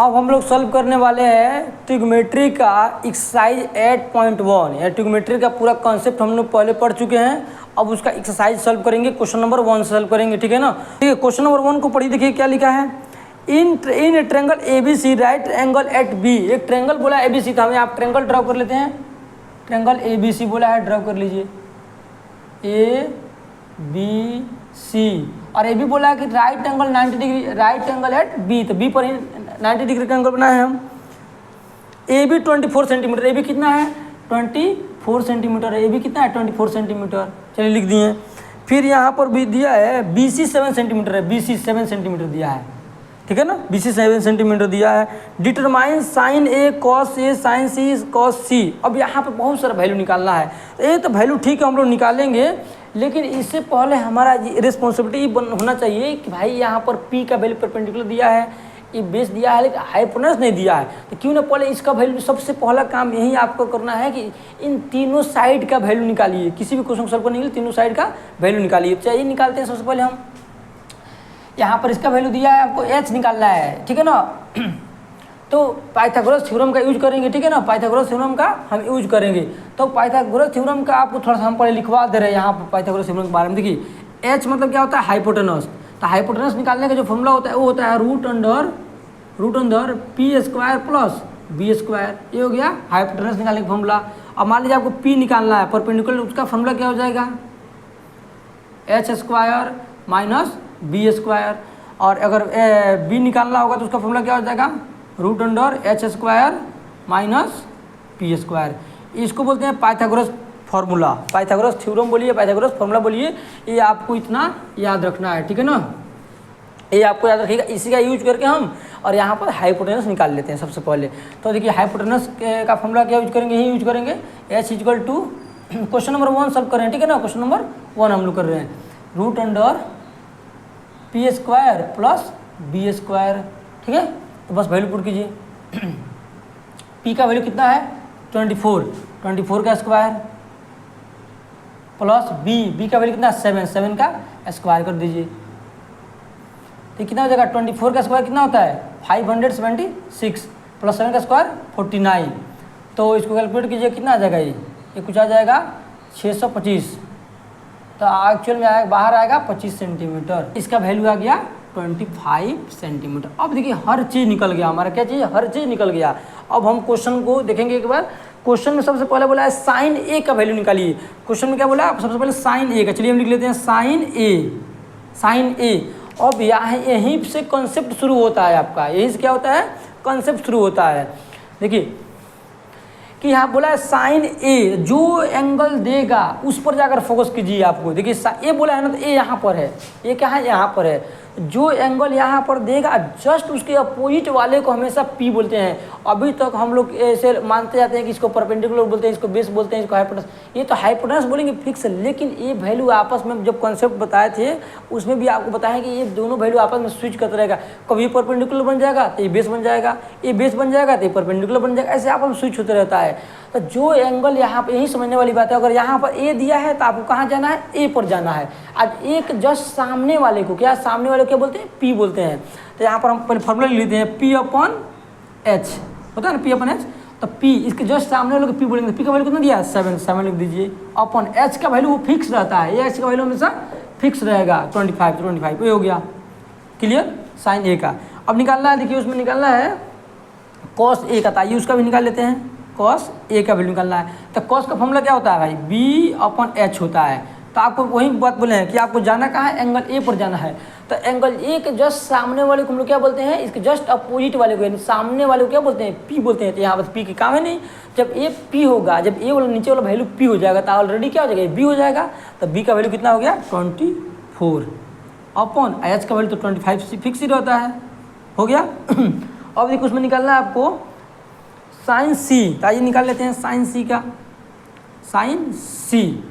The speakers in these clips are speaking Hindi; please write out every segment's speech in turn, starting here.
अब हम लोग सॉल्व करने वाले हैं ट्रिग्नोमेट्री का एक्सरसाइज 8.1 या ट्रिग्नोमेट्री का पूरा कॉन्सेप्ट हम लोग पहले पढ़ चुके हैं। अब उसका एक्सरसाइज सॉल्व करेंगे, क्वेश्चन नंबर 1 सॉल्व करेंगे, ठीक है ना। ठीक है, क्वेश्चन नंबर 1 को पढ़िए, देखिए क्या लिखा है। In triangle A B C right angle at B. एक ट्रेंगल बोला ए बी सी, तो हमें आप ट्रेंगल ड्रॉ कर लेते हैं। ट्रेंगल ए बी सी बोला है, ड्रॉ कर लीजिए ए बी सी। और ए बी बोला है कि right angle 90 degree, right angle at B, तो बी पर ही 90 डिग्री का एंगल बनाए हैं हम। A B 24 centimetre, A B कितना है 24 सेंटीमीटर, ए बी कितना है 24 सेंटीमीटर, चलिए लिख दिए। फिर यहाँ पर भी दिया है बी सी 7 सेंटीमीटर है, बी सी 7 सेंटीमीटर दिया है, ठीक है ना, बी सी 7 सेंटीमीटर दिया है। Determine sign A cos A sign C cos सी। अब यहाँ पर बहुत सारा वैल्यू निकालना है। ये तो वैल्यू ठीक है हम लोग निकालेंगे, लेकिन इससे पहले हमारा रिस्पॉन्सिबिलिटी होना चाहिए कि भाई यहाँ पर पी का वैल्यू परपेंडिकुलर दिया है, ये बेस दिया है, लेकिन हाइपोटेनस नहीं दिया है, तो क्यों ना पहले इसका वैल्यू, सबसे पहला काम यही आपको करना है कि इन तीनों साइड का वैल्यू निकालिए। किसी भी क्वेश्चन को सॉल्व करने के लिए तीनों साइड का वैल्यू निकालिए। चाहिए निकालते हैं सबसे पहले हम। यहाँ पर इसका वैल्यू दिया है, आपको एच निकालना है, ठीक है ना। तो पाइथागोरस थ्योरम का यूज करेंगे, ठीक है ना, पाइथागोरस थ्योरम का हम यूज करेंगे। तो पाइथागोरस थ्योरम का आपको थोड़ा सा हम पहले लिखवा दे रहे हैं यहाँ पर पाइथागोरस थ्योरम के बारे में। देखिए एच मतलब क्या होता है हाइपोटेनस, तो हाइपोटेनस निकालने का जो फॉर्मूला होता है वो होता है root under P square plus B square. ये हो गया हाइपोटेनस निकालने का फॉर्मूला। अब मान लीजिए आपको पी निकालना है परपेंडिकुलर, उसका फॉर्मूला क्या हो जाएगा H square minus B square. और अगर बी निकालना होगा तो उसका फॉर्मूला क्या हो जाएगा root under H square minus P square. इसको बोलते हैं पाइथागोरस फार्मूला, पाइथागोरस थ्योरम बोलिए, पाइथागोरस फार्मूला बोलिए। ये आपको इतना याद रखना है, ठीक है ना, ये आपको याद रखिएगा। इसी का यूज करके हम और यहाँ पर हाइपोटेनस निकाल लेते हैं सबसे पहले। तो देखिए हाइपोटेनस का फॉर्मूला क्या यूज करेंगे, यही यूज करेंगे H equal to, question number 1 solve कर रहे हैं, ठीक है ना, क्वेश्चन नंबर 1 हम लोग कर रहे हैं। Root under P square plus B square, ठीक है। तो बस वैल्यू पुट कीजिए। पी का वैल्यू कितना है 24 का स्क्वायर प्लस बी का वैल्यू कितना 7 का स्क्वायर कर दीजिए। तो कितना हो जाएगा 24 का स्क्वायर कितना होता है 576 प्लस 7 का स्क्वायर 49। तो इसको कैलकुलेट कीजिए कितना आ जाएगा, ये कुछ आ जाएगा 625। तो एक्चुअल में आएगा, बाहर आएगा 25 सेंटीमीटर। इसका वैल्यू आ गया 25 सेंटीमीटर। अब देखिए हर चीज़ निकल गया हमारा, क्या चीज़, हर चीज़ निकल गया। अब हम क्वेश्चन को देखेंगे एक बार। क्वेश्चन में सबसे पहले बोला है साइन ए का वैल्यू निकालिए। क्वेश्चन में क्या बोला सबसे पहले साइन ए का, चलिए हम लिख लेते हैं साइन ए। अब यहीं से कॉन्सेप्ट शुरू होता है आपका, यहीं से क्या होता है कॉन्सेप्ट शुरू होता है। देखिए कि यहाँ बोला है साइन ए, जो एंगल देगा उस पर जाकर फोकस कीजिए आपको। देखिए ए बोला है ना, तो ए यहाँ पर है, ये क्या है यहाँ पर है। जो एंगल यहाँ पर देगा जस्ट उसके अपोजिट वाले को हमेशा पी बोलते हैं। अभी तक हम लोग ऐसे मानते जाते हैं कि इसको परपेंडिकुलर बोलते हैं, इसको बेस बोलते हैं, इसको हाइपोटेनस। ये तो हाइपोटेनस बोलेंगे फिक्स, लेकिन ये वैल्यू आपस में जब कॉन्सेप्ट बताए थे उसमें भी आपको बताया कि ये दोनों वैल्यू आपस में स्विच करते रहेगा। कभी परपेंडिकुलर बन जाएगा तो ये बेस बन जाएगा, ये बेस बन जाएगा तो ये परपेंडिकुलर बन जाएगा, ऐसे आपस में स्विच होते रहता है। तो जो एंगल यहाँ पर, यही समझने वाली बात है, अगर यहाँ पर ए दिया है तो आपको कहाँ जाना है ए पर जाना है। अब एक जस्ट सामने वाले को क्या, सामने वाले को क्या बोलते हैं पी बोलते हैं। तो यहाँ पर हम पहले फॉर्मूला लिख लेते हैं पी अपॉन एच, होता है ना पी अपॉन एच। तो पी इसके जस्ट सामने वाले को पी बोलेंगे। पी का वैल्यू कितना दिया 7 लिख दीजिए। अपॉन एच का वैल्यू वो फिक्स रहता है, ये एच का वैल्यू हमेशा फिक्स रहेगा 25 ये हो गया क्लियर साइन ए का। अब निकालना है, देखिए उसमें निकालना है कॉस ए का, ताइए उसका भी निकाल लेते हैं। कॉस ए का वैल्यू निकालना है, तो कॉस का फॉर्मूला क्या होता है भाई बी अपॉन एच होता है। तो आपको वही बात बोले हैं कि आपको जाना कहाँ है, एंगल ए पर जाना है। तो एंगल ए के जस्ट सामने वाले को हम लोग क्या बोलते हैं, इसके जस्ट अपोजिट वाले को, यानी सामने वाले को क्या बोलते हैं पी बोलते हैं। तो यहाँ पर पी की काम है नहीं, जब ए पी होगा, जब ए वाला नीचे वाला वैल्यू पी हो जाएगा तो ऑलरेडी क्या हो जाएगा बी हो जाएगा। तो बी का वैल्यू कितना हो गया 24 अपॉन एच का वैल्यू तो 25 फिक्स ही रहता है, हो गया। अब देखो उसमें निकालना है आपको साइन सी, तो आइए निकाल लेते हैं साइन सी का, साइन सी।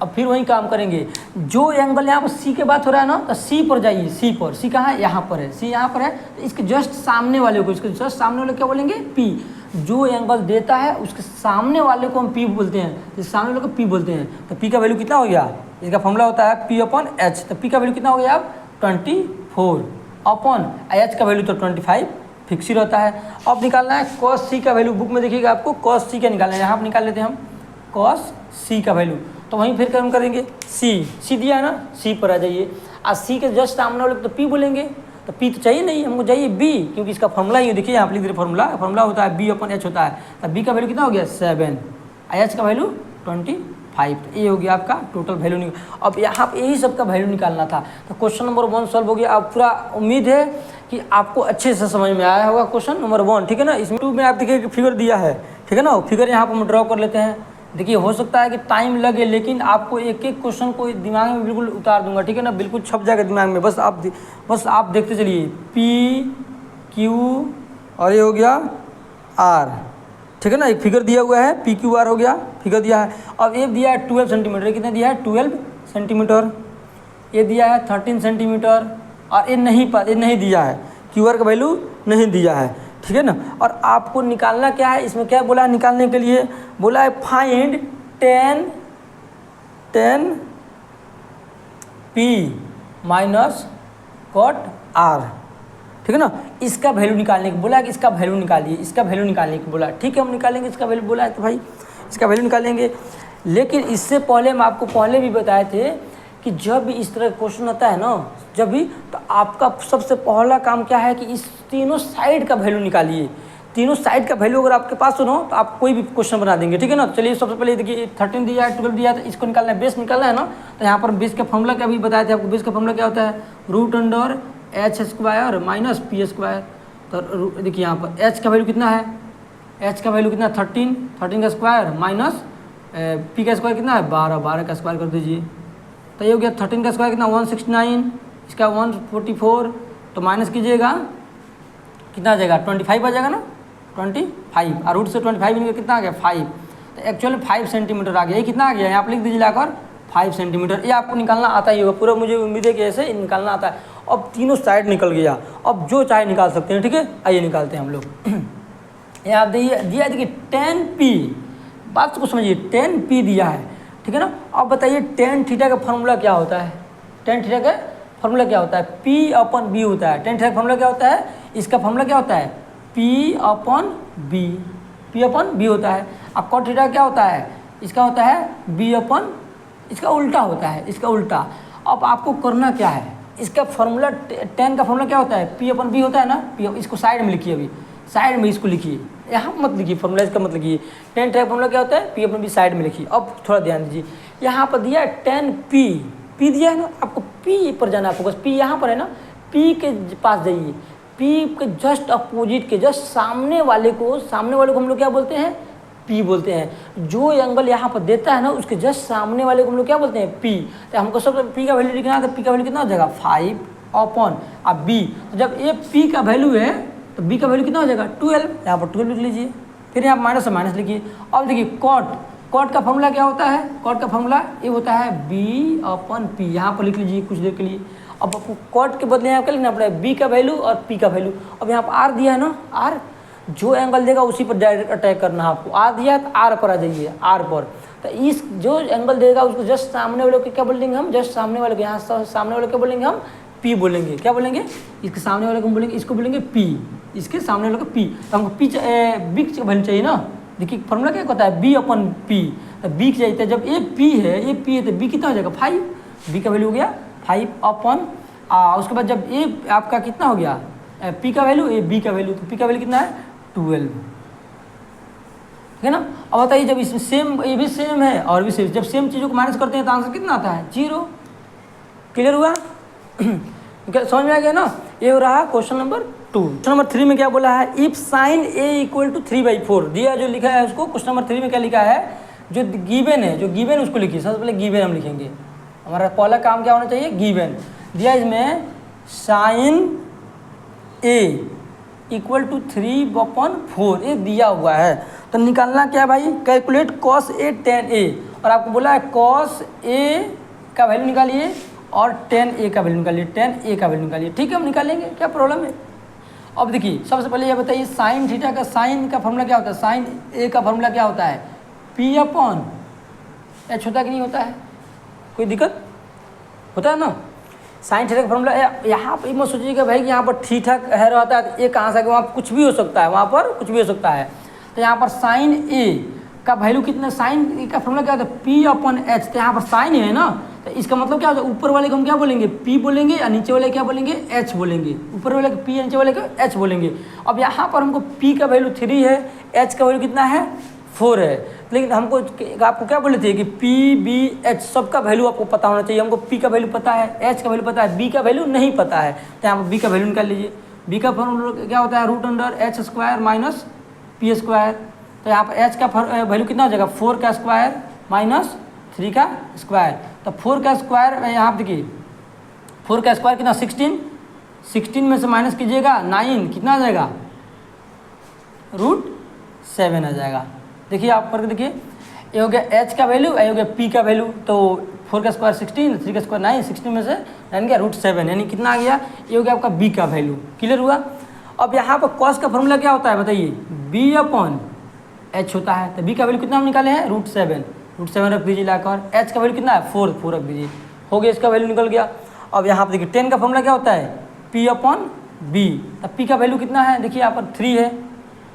अब फिर वही काम करेंगे, जो एंगल यहाँ पर सी के बात हो रहा है ना, तो सी पर जाइए, सी पर, सी कहाँ है यहाँ पर है, सी यहाँ पर है। तो इसके जस्ट सामने वाले को, इसके जस्ट सामने वाले क्या बोलेंगे पी। जो एंगल देता है उसके सामने वाले को हम पी बोलते हैं, तो सामने वाले को पी बोलते हैं। तो पी का वैल्यू कितना हो गया, इसका फॉर्मूला होता है पी अपॉन एच। तो पी का वैल्यू कितना हो गया अब 24 अपॉन एच का वैल्यू तो 25 फिक्स ही रहता है। अब निकालना है कॉस सी का वैल्यू, बुक में देखिएगा आपको कॉस सी का निकालना है, यहाँ पर निकाल लेते हैं हम कॉस सी का वैल्यू। तो वहीं फिर हम करेंगे सी दिया है ना, सी पर आ जाइए, और सी के जस्ट सामने वाले तो पी बोलेंगे, तो पी तो चाहिए नहीं, हमको चाहिए बी, क्योंकि इसका फॉर्मूला ही देखिए यहाँ पर लिख दे फॉर्मूला होता है बी अपन एच होता है। तो बी का वैल्यू कितना हो गया 7, एच का वैल्यू 25। तो ये हो गया आपका टोटल वैल्यू। अब यहाँ पे यही सब का वैल्यू निकालना था। तो क्वेश्चन नंबर 1 सॉल्व हो गया। अब पूरा उम्मीद है कि आपको अच्छे से समझ में आया होगा क्वेश्चन नंबर 1, ठीक है ना। इसमें 2 में आप देखिए फिगर दिया है, ठीक है ना, फिगर यहाँ पर हम ड्रॉ कर लेते हैं। देखिए हो सकता है कि टाइम लगे, लेकिन आपको एक एक क्वेश्चन को दिमाग में बिल्कुल उतार दूंगा, ठीक है ना, बिल्कुल छप जाएगा दिमाग में। बस आप देखते चलिए, पी क्यू और ये हो गया आर, ठीक है ना। एक फिगर दिया हुआ है, पी क्यू आर हो गया, फिगर दिया है। अब ये दिया है 12 सेंटीमीटर, कितना दिया है 12 सेंटीमीटर। ये दिया है 13 सेंटीमीटर, और ये नहीं दिया है, क्यू आर का वैल्यू नहीं दिया है, ठीक है ना। और आपको निकालना क्या है, इसमें क्या बोला है निकालने के लिए, बोला है find 10 P minus cot R, ठीक है ना। इसका वैल्यू निकालने को बोला है कि इसका वैल्यू निकालिए, इसका वैल्यू निकालने को बोला है, ठीक है हम निकालेंगे इसका वैल्यू, बोला है तो भाई इसका वैल्यू निकालेंगे। लेकिन इससे पहले हम आपको पहले भी बताए थे कि जब भी इस तरह क्वेश्चन आता है ना, जब भी, तो आपका सबसे पहला काम क्या है कि इस तीनों साइड का वैल्यू निकालिए। तीनों साइड का वैल्यू अगर आपके पास हो तो आप कोई भी क्वेश्चन बना देंगे, ठीक है ना। चलिए सबसे पहले देखिए 13 दिया है, 12 दिया है, तो इसको निकालना है, बेस निकालना है ना। तो यहाँ पर बेस का फॉर्मूला क्या भी बताया था आपको, बेस का फॉर्मूला क्या होता है, √h² माइनस p²। तो देखिए यहाँ पर h का वैल्यू कितना है, h का वैल्यू कितना 13 का स्क्वायर माइनस p का स्क्वायर कितना है 12 का स्क्वायर कर दीजिए। तो ये हो गया 13 का स्क्वायर कितना 169, इसका 144, तो माइनस कीजिएगा कितना आ जाएगा 25 आ जाएगा ना, 25, और रूट से 25 इनका कितना आ गया 5। तो एक्चुअली 5 सेंटीमीटर आ गया, ये कितना आ गया यहाँ पर लिख दीजिए लाकर 5 सेंटीमीटर। ये आपको निकालना आता ही होगा पूरा, मुझे उम्मीद है कि ऐसे निकालना आता है। अब तीनों साइड निकल गया, अब जो चाहे निकाल सकते हैं, ठीक है। आइए निकालते हैं हम लोग। यहाँ दिया देखिए 10p, बात को समझिए 10p दिया है, ठीक है ना। अब बताइए tan थीटा का फॉर्मूला क्या होता है, tan थीटा का फॉर्मूला क्या होता है, p/b होता है। tan थीटा का फॉर्मूला क्या होता है, इसका फॉर्मूला क्या होता है p/b होता है। अब cot थीटा क्या होता है, इसका होता है इसका उल्टा होता है, इसका उल्टा। अब आपको करना क्या है, इसका फॉर्मूला tan का फॉर्मूला क्या होता है p/b होता है ना, p, इसको साइड में लिखिए, अभी साइड में इसको लिखिए, यहाँ मत लिखिए फॉर्मूला, इसका मत लिखिए। tan थीटा का फॉर्मूला क्या होता है p/b साइड में लिखिए। अब थोड़ा ध्यान दीजिए, यहाँ पर दिया है 10p, p दिया है ना, आपको p पर जाना है फोकस, p यहाँ पर है ना, p के पास जाइए, p के जस्ट अपोजिट के जस्ट सामने वाले को हम लोग क्या बोलते हैं P बोलते हैं। जो एंगल यहाँ पर देता है ना, उसके जस्ट सामने वाले को हम लोग क्या बोलते हैं P। तो हमको सब P का वैल्यू लिखना है, तो P का वैल्यू कितना हो जाएगा 5 अपॉन अब B। तो जब ये P का वैल्यू है तो B का वैल्यू कितना हो जाएगा 12, यहाँ पर 12 लिख लीजिए, फिर यहाँ माइनस से माइनस लिखिए। अब देखिए कॉट का फॉर्मूला क्या होता है, कॉट का फॉर्मूला ये होता है B/P, यहाँ पर लिख लीजिए कुछ देर के लिए। अब आपको कॉट के बदले यहाँ क्या लिखना पड़ेगा B का वैल्यू और P का वैल्यू। अब यहाँ पर R दिया है ना, R जो एंगल देगा उसी पर डायरेक्ट अटैक करना है आपको। R दिया है तो R पर आ जाइए, R पर। तो इस जो एंगल देगा उसको जस्ट सामने वाले को क्या बोलेंगे हम, जस्ट सामने वाले को, यहाँ सामने वाले को क्या बोलेंगे हम P बोलेंगे। क्या बोलेंगे, इसके सामने वाले को हम बोलेंगे, इसको बोलेंगे P, इसके सामने वाले को P। तो हमको B की वैल्यू चाहिए ना। देखिए फॉर्मूला क्या होता है B/P, तो B की चाहिए। जब ये P है तो B कितना हो जाएगा 5, B का वैल्यू हो गया 5 अपॉन उसके बाद जब ये आपका कितना हो गया P का वैल्यू, ये B का वैल्यू, तो P का वैल्यू कितना है 12, ठीक है ना। अब बताइए जब इसमें सेम, ये भी सेम है और भी सेम, जब सेम चीज़ों को माइनस करते हैं तो आंसर कितना आता है 0। क्लियर हुआ समझ में आ गया ना। ये हो रहा है क्वेश्चन नंबर 2। क्वेश्चन नंबर 3 में क्या बोला है, इफ साइन A = 3/4 दिया, जो लिखा है उसको क्वेश्चन नंबर 3 में क्या लिखा है, जो गिवन है उसको लिखिए। सबसे पहले गिवन हम लिखेंगे, हमारा पहला काम क्या होना चाहिए, गिवन दिया। इसमें साइन A = 3/4 ये दिया हुआ है, तो निकालना क्या है भाई, calculate cos A tan A। और आपको बोला है cos A का वैल्यू निकालिए और tan A का वैल्यू निकालिए, tan A का वैल्यू निकालिए, ठीक है हम निकालेंगे, क्या प्रॉब्लम है। अब देखिए सबसे पहले ये बताइए साइन थीटा का, साइन का फॉर्मूला क्या होता है, साइन A का फॉर्मूला क्या होता है P/H होता है कि नहीं होता है, कोई दिक्कत होता है ना। साइन थीटा का फॉर्मूला यहाँ पर मत सोचिएगा भाई कि यहाँ पर थीटा है रहता है, ये कहाँ से आगे, वहाँ पर कुछ भी हो सकता है, वहाँ पर कुछ भी हो सकता है। तो यहाँ पर साइन ए का वैल्यू कितना, साइन ए का फॉर्मूला क्या होता है, पी अपॉन एच। तो यहाँ पर साइन है ना, तो इसका मतलब क्या होता है, ऊपर वाले को हम क्या बोलेंगे, पी बोलेंगे, और नीचे वाले क्या बोलेंगे, एच बोलेंगे। ऊपर वाले को पी, नीचे वाले को एच बोलेंगे। अब यहाँ पर हमको पी का वैल्यू 3 है, एच का वैल्यू कितना है, 4 है। लेकिन हमको आपको क्या बोले थे कि पी बी एच सबका वैल्यू आपको पता होना चाहिए। हमको पी का वैल्यू पता है, एच का वैल्यू पता है, बी का वैल्यू नहीं पता है। तो यहाँ पर बी का वैल्यू निकाल लीजिए। बी का फॉर्मूला क्या होता है, root under H square minus P square. तो यहाँ पर एच का वैल्यू कितना हो जाएगा, 4 का स्क्वायर माइनस 3 का स्क्वायर। तो 4 का स्क्वायर यहाँ पर देखिए, 4 का स्क्वायर कितना 16 में से माइनस कीजिएगा 9 कितना आ जाएगा, √7 आ जाएगा। देखिए आप करके देखिए, ये हो गया एच का वैल्यू, ये हो गया पी का वैल्यू। तो 4 का स्क्वायर 16, 3 का स्क्वायर 9, 16 में से 9 गया √7, यानी कितना आ गया, ये हो गया आपका बी का वैल्यू। क्लियर हुआ। अब यहाँ पर कॉस का फॉर्मूला क्या होता है बताइए, बी अपॉन एच होता है। तो बी का वैल्यू कितना हम निकाले हैं, √7 रख दीजिए लाकर। एच का वैल्यू कितना है, 4 रख दीजिए, हो गया, इसका वैल्यू निकल गया। अब यहाँ पर देखिए 10 का फॉर्मूला क्या होता है, पी अपॉन बी। तब पी का वैल्यू कितना है, देखिए यहाँ पर 3 है,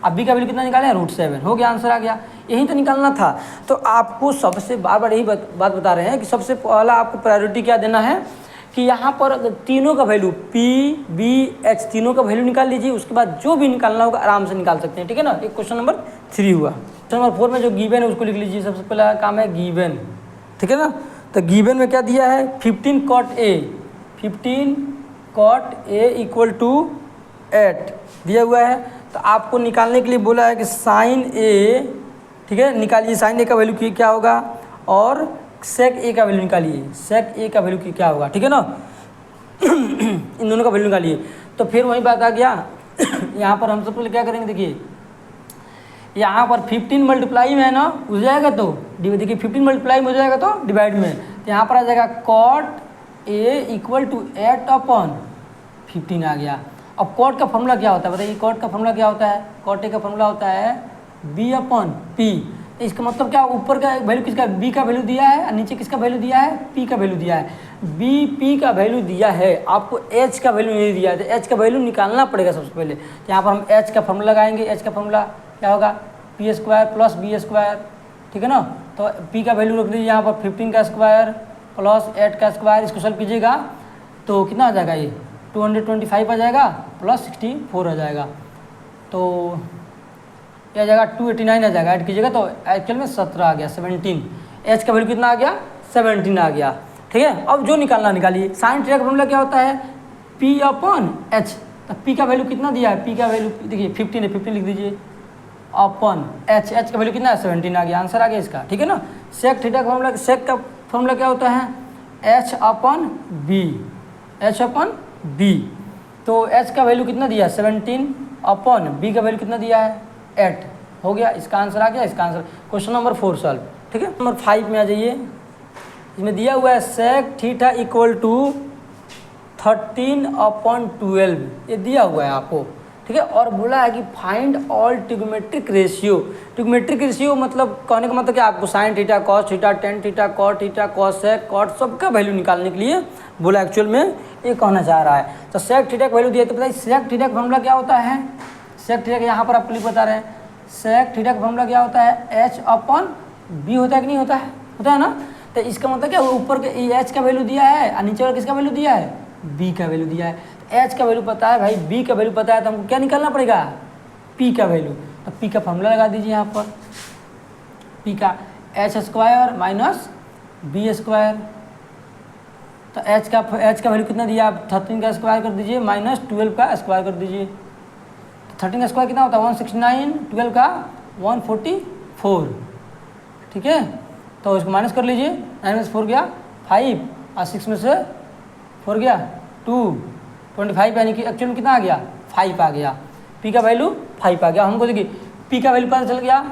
अब बी का वैल्यू कितना निकाले, √7, हो गया, आंसर आ गया। यही तो निकालना था। तो आपको सबसे बार बार यही बात बता रहे हैं कि सबसे पहला आपको प्रायोरिटी क्या देना है कि यहाँ पर तीनों का वैल्यू पी बी एच तीनों का वैल्यू निकाल लीजिए। उसके बाद जो भी निकालना होगा आराम से निकाल सकते हैं, ठीक है ना। एक क्वेश्चन नंबर 3 हुआ। क्वेश्चन नंबर 4 में जो गिवन है उसको लिख लीजिए। सबसे पहला काम है गिवन, ठीक है ना। तो गिवन में क्या दिया है, 15 cot A = 8 दिया हुआ है। तो आपको निकालने के लिए बोला है कि साइन ए, ठीक है, निकालिए साइन ए का वैल्यू क्या होगा, और सेक ए का वैल्यू निकालिए, सेक ए का वैल्यू क्या होगा, ठीक है ना। इन दोनों का वैल्यू निकालिए। तो फिर वही बात आ गया। यहाँ पर हम सब पहले क्या करेंगे, देखिए यहाँ पर 15 मल्टीप्लाई में है ना, हो जाएगा तो देखिए 15 मल्टीप्लाई में हो जाएगा तो डिवाइड में, तो यहाँ पर आ जाएगा cot A = 8/15 आ गया। अब कॉट का फॉर्मूला क्या होता है बताइए, कॉट का फॉर्मूला क्या होता है, कॉट ए का फॉर्मूला होता है B/P। इसका मतलब क्या, ऊपर का वैल्यू किसका, B का वैल्यू दिया है, और नीचे किसका वैल्यू दिया है, P का वैल्यू दिया है। B P का वैल्यू दिया है, आपको H का वैल्यू नहीं दिया है, तो H का वैल्यू निकालना पड़ेगा सबसे पहले। तो यहाँ पर हम H का फॉर्मूला लगाएंगे। H का फॉर्मूला क्या होगा, P² + B², ठीक है ना। तो P का वैल्यू रख दीजिए यहाँ पर 15 का स्क्वायर प्लस 8 का स्क्वायर, इसको सॉल्व कीजिएगा तो कितना आ जाएगा, ये 225 आ जाएगा प्लस 64 आ जाएगा, तो यह आ जाएगा 289 आ जाएगा। ऐड कीजिएगा तो एक्चुअल में 17 आ गया, 17। एच का वैल्यू कितना आ गया, 17 आ गया, ठीक है। अब जो निकालना निकालिए। साइन थीटा का फॉर्मूला क्या होता है, P/H। तो P का वैल्यू कितना दिया है, P का वैल्यू देखिए 15 है, 15 लिख दीजिए, अपॉन H, H का वैल्यू कितना है, 17 आ गया, आंसर आ गया इसका, ठीक है ना। सेक थीटा का फॉर्मूला, सेक का फॉर्मूला क्या होता है, H/B। तो H का वैल्यू कितना दिया है, 17 अपॉन B का वैल्यू कितना दिया है, 8, हो गया, इसका आंसर आ गया। इसका आंसर क्वेश्चन नंबर 4 सॉल्व, ठीक है। नंबर 5 में आ जाइए। इसमें दिया हुआ है सेक थीटा = 13/12, ये दिया हुआ है आपको, ठीक है। और बोला है कि find all trigonometric ratio. Trigonometric ratio मतलब कहने का मतलब क्या, आपको sine theta, cos theta, tan theta, cot theta, cosec, cot सबका वैल्यू निकालने के लिए बोला, एक्चुअल में ये कहना चाह रहा है। तो सेक थीटा का वैल्यू दिया, तो बताइए सेक थीटा का फॉर्मूला क्या होता है। सेक थीटा का यहाँ पर आपको बता रहे हैं, सेक थीटा का फॉर्मूला क्या होता है, H/B होता है कि नहीं होता है, होता है ना। तो इसका मतलब क्या, ऊपर के H का वैल्यू दिया है, और नीचे वाला किसका वैल्यू दिया है, B का वैल्यू दिया है। H का वैल्यू पता है भाई, B का वैल्यू पता है, तो हमको क्या निकालना पड़ेगा, P का वैल्यू। तो P का फॉर्मूला लगा दीजिए यहाँ पर, P का H² - B²। तो H का वैल्यू कितना दिया, आप 13 का स्क्वायर कर दीजिए माइनस 12 का स्क्वायर कर दीजिए। 13 का स्क्वायर कितना होता है, 169, 12 का 144, ठीक है। तो इसको माइनस कर लीजिए, 9 में से 4 गया 5, और 6 में से 4 गया 2, 25, यानी कि एक्चुअल में कितना आ गया, 5 आ गया। P का वैल्यू 5 आ गया। हमको देखिए P का वैल्यू पता चल गया,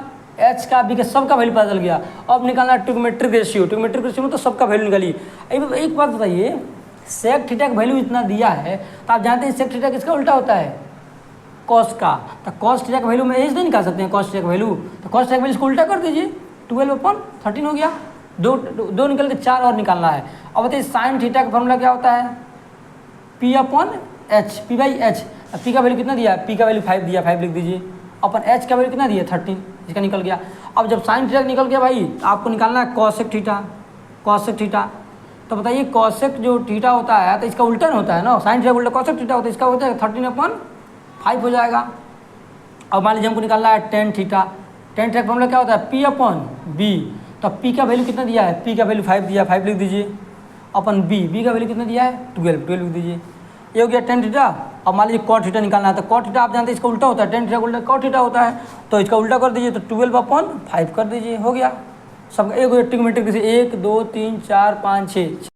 H का, B का सबका वैल्यू पता चल गया। अब निकालना ट्रिग्नोमेट्रिक रेशियो। ट्रिग्नोमेट्रिक रेशियो में तो सबका वैल्यू निकालिए। एक बात बताइए, सेक थीटा का वैल्यू इतना दिया है, तो आप जानते हैं सेक थीटा किसका उल्टा होता है, कॉस का। तो कॉस थीटा का वैल्यू में एज नहीं निकाल सकते हैं, कॉस थीटा का वैल्यू। तो कॉस थीटा का वैल्यू इसको उल्टा कर दीजिए, 12/13 हो गया। दो निकल के 4 और निकालना है। अब बताइए साइन थीटा का फॉर्मूला क्या होता है, P upon H, P by H. P का वैल्यू कितना दिया है, पी का वैल्यू 5 दिया, 5 लिख दीजिए। अपन एच का वैल्यू कितना दिया, 13, इसका निकल गया। अब जब साइन थीटा निकल गया भाई, आपको निकालना है कॉसेक थीटा, कॉसेक थीटा। तो बताइए कॉसेक जो थीटा होता है तो इसका उल्टा होता है ना, साइन थीटा उल्टा कॉसेक थीटा होता है, इसका होता है 13/5 हो जाएगा। अब मान लीजिए हमको निकालना है टेन थीटा, टेन थीटा का फॉर्मूला क्या होता है, पी अपॉन बी। तो पी का वैल्यू कितना दिया है, पी का वैल्यू 5 दिया, 5 लिख दीजिए, अपन बी का वैल्यू कितना दिया है, 12 लिख दीजिए। ये हो गया टेन थीटा। अब मान लीजिए कॉट थीटा निकालना है, तो कॉट थीटा आप जानते हैं इसका उल्टा होता है, टेन थीटा का उल्टा कॉट थीटा होता है, तो इसका उल्टा कर दीजिए, तो 12/5 कर दीजिए, हो गया सब। एक ट्रिग्नोमेट्रिक से 1 2 3 4 5 6।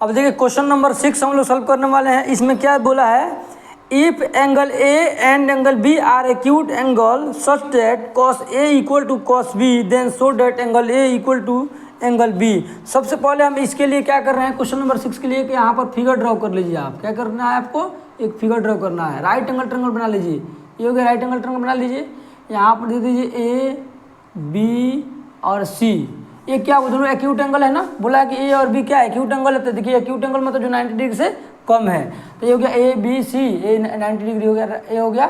अब देखिए क्वेश्चन नंबर 6 हम लोग सॉल्व करने वाले हैं। इसमें क्या बोला है, if angle A and angle B are acute angle such that cos A equal to cos B, then so that angle A equal to angle B. सबसे पहले हम इसके लिए क्या कर रहे हैं, क्वेश्चन नंबर 6 के लिए कि यहाँ पर फिगर ड्रॉ कर लीजिए। आप क्या करना है, आपको एक फिगर ड्रॉ करना है, राइट एंगल ट्रायंगल बना लीजिए। ये हो गया राइट एंगल ट्रायंगल बना लीजिए। यहाँ पर दे दीजिए ए बी और सी, ये क्या दोनों एक्यूट एंगल है ना, बोला कि ए और बी क्या एक्यूट एंगल है। तो देखिए एक्यूट एंगल मतलब जो 90 डिग्री से कम है, तो ये हो गया ए बी सी, ए 90 डिग्री हो गया, ये हो गया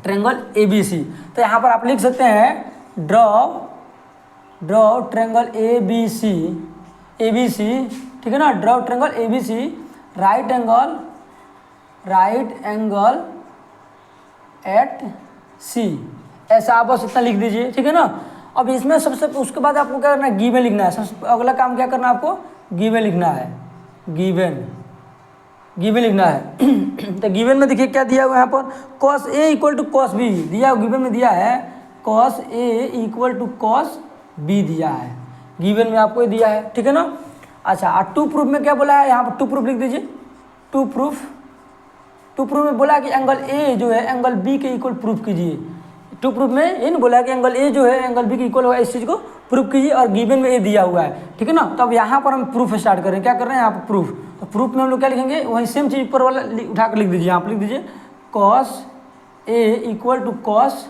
ट्रायंगल ए बी सी। तो यहाँ पर आप लिख सकते हैं draw triangle A B C, ठीक है ना, draw triangle A B C, right angle at C, ऐसा आप बस इतना लिख दीजिए, ठीक है ना। अब इसमें सबसे उसके बाद आपको क्या करना है, गिवन लिखना है। सबसे अगला काम क्या करना है, आपको गिवन लिखना है, गिवन लिखना है। तो गिवन में देखिए क्या दिया हुआ है यहाँ पर, cos A equal to cos B दिया, गिवन में दिया है cos A equal to cos B दिया है, गिवन में आपको दिया है, ठीक है ना। अच्छा, और टू प्रूफ में क्या बोला है, यहाँ पर टू प्रूफ लिख दीजिए। टू प्रूफ में बोला कि एंगल ए जो है एंगल बी के इक्वल प्रूफ कीजिए। टू प्रूफ में ये नहीं बोला कि एंगल ए जो है एंगल बी के इक्वल होगा, इस चीज़ को प्रूफ कीजिए, और गिवन में ए दिया हुआ है, ठीक है ना। तो अब यहाँ पर हम प्रूफ स्टार्ट करें, क्या कर रहे हैं यहाँ पर प्रूफ। तो प्रूफ में हम लोग क्या लिखेंगे, वही सेम चीज़ ऊपर वाला उठा कर लिख दीजिए, यहाँ पर लिख दीजिए cos A equal to cos